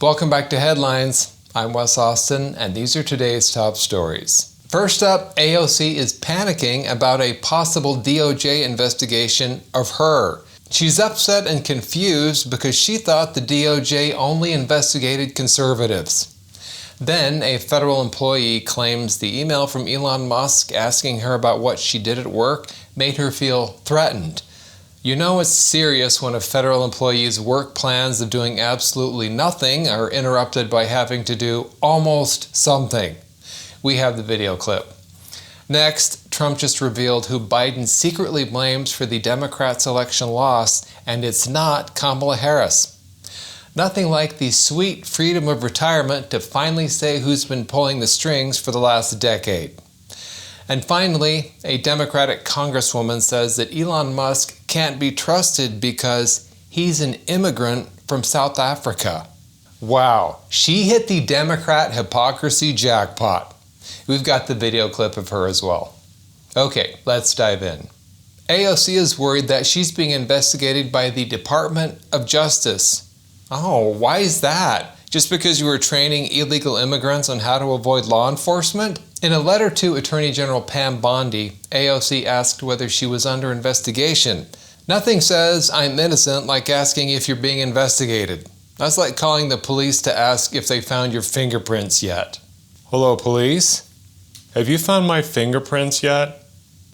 Welcome back to Headlines. I'm Wes Austin, and these are today's top stories. First up, AOC is panicking about a possible DOJ investigation of her. She's upset and confused because she thought the DOJ only investigated conservatives. Then, a federal employee claims the email from Elon Musk asking her about what she did at work made her feel threatened. You know it's serious when a federal employee's work plans of doing absolutely nothing are interrupted by having to do almost something. We have the video clip. Next, Trump just revealed who Biden secretly blames for the Democrats' election loss, and it's not Kamala Harris. Nothing like the sweet freedom of retirement to finally say who's been pulling the strings for the last decade. And finally, a Democratic congresswoman says that Elon Musk can't be trusted because he's an immigrant from South Africa. Wow, she hit the Democrat hypocrisy jackpot. We've got the video clip of her as well. Okay, let's dive in. AOC is worried that she's being investigated by the Department of Justice. Oh, why is that? Just because you were training illegal immigrants on how to avoid law enforcement? In a letter to Attorney General Pam Bondi, AOC asked whether she was under investigation. Nothing says I'm innocent like asking if you're being investigated. That's like calling the police to ask if they found your fingerprints yet. Hello, police? Have you found my fingerprints yet?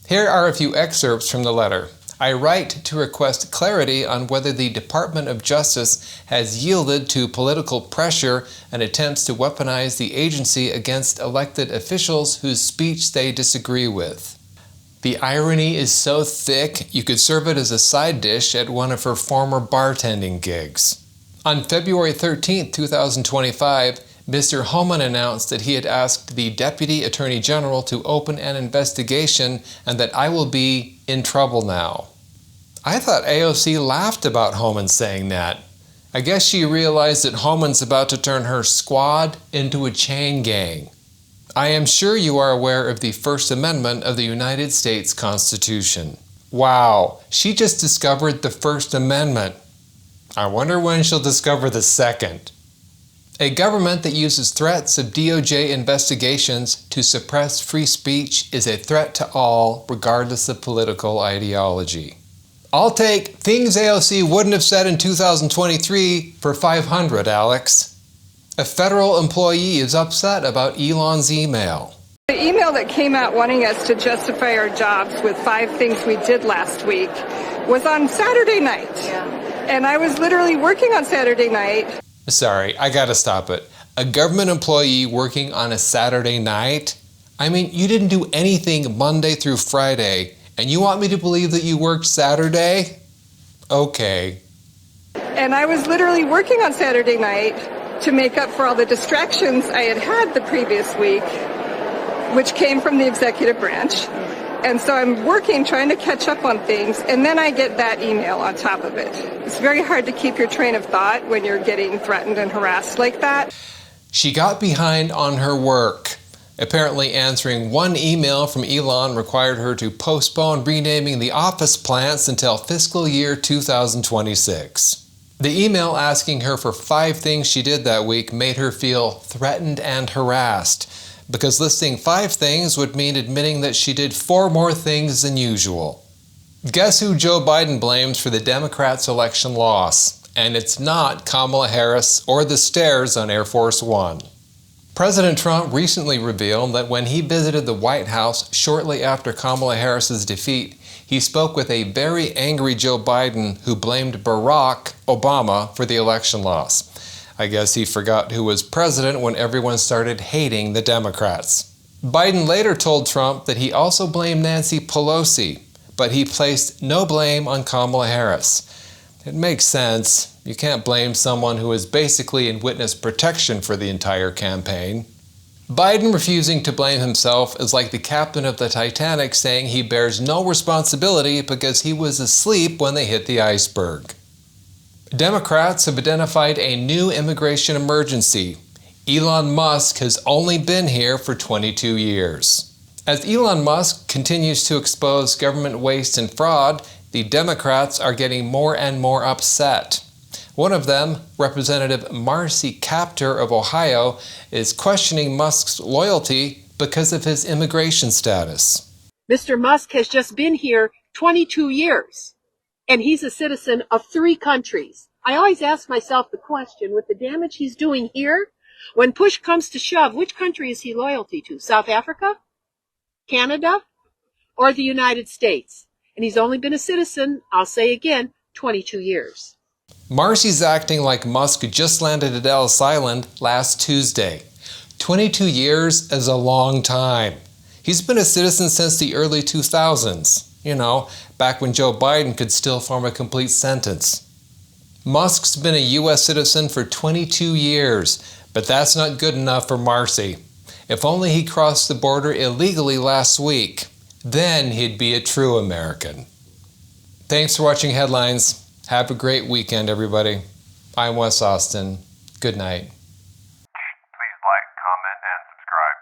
Here are a few excerpts from the letter. I write to request clarity on whether the Department of Justice has yielded to political pressure and attempts to weaponize the agency against elected officials whose speech they disagree with. The irony is so thick, you could serve it as a side dish at one of her former bartending gigs. On February 13, 2025, Mr. Homan announced that he had asked the Deputy Attorney General to open an investigation and that I will be in trouble now. I thought AOC laughed about Homan saying that. I guess she realized that Homan's about to turn her squad into a chain gang. I am sure you are aware of the First Amendment of the United States Constitution. Wow, she just discovered the First Amendment. I wonder when she'll discover the Second. A government that uses threats of DOJ investigations to suppress free speech is a threat to all, regardless of political ideology. I'll take things AOC wouldn't have said in 2023 for 500, Alex. A federal employee is upset about Elon's email. The email that came out wanting us to justify our jobs with 5 things we did last week was on Saturday night. And I was literally working on Saturday night. Sorry, I gotta stop it. A government employee working on a Saturday night? I mean, you didn't do anything Monday through Friday, and you want me to believe that you worked Saturday? Okay. And I was literally working on Saturday night to make up for all the distractions I had had the previous week, which came from the executive branch. And so I'm working, trying to catch up on things, and then I get that email on top of it. It's very hard to keep your train of thought when you're getting threatened and harassed like that. She got behind on her work. Apparently answering one email from Elon required her to postpone renaming the office plants until fiscal year 2026. The email asking her for 5 things she did that week made her feel threatened and harassed, because listing 5 things would mean admitting that she did 4 more things than usual. Guess who Joe Biden blames for the Democrats' election loss? And it's not Kamala Harris or the stairs on Air Force One. President Trump recently revealed that when he visited the White House shortly after Kamala Harris's defeat, he spoke with a very angry Joe Biden who blamed Barack Obama for the election loss. I guess he forgot who was president when everyone started hating the Democrats. Biden later told Trump that he also blamed Nancy Pelosi, but he placed no blame on Kamala Harris. It makes sense. You can't blame someone who is basically in witness protection for the entire campaign. Biden refusing to blame himself is like the captain of the Titanic saying he bears no responsibility because he was asleep when they hit the iceberg. Democrats have identified a new immigration emergency. Elon Musk has only been here for 22 years. As Elon Musk continues to expose government waste and fraud, the Democrats are getting more and more upset. One of them, Representative Marcy Kaptur of Ohio, is questioning Musk's loyalty because of his immigration status. Mr. Musk has just been here 22 years, and he's a citizen of 3 countries. I always ask myself the question, with the damage he's doing here, when push comes to shove, which country is he loyalty to? South Africa? Canada? Or the United States? And he's only been a citizen, I'll say again, 22 years. Marcy's acting like Musk just landed at Ellis Island last Tuesday. 22 years is a long time. He's been a citizen since the early 2000s. You know, back when Joe Biden could still form a complete sentence. Musk's been a U.S. citizen for 22 years, but that's not good enough for Marcy. If only he crossed the border illegally last week. Then he'd be a true American. Thanks for watching Headlines. Have a great weekend, everybody. I'm Wes Austin. Good night. Please like, comment, and subscribe.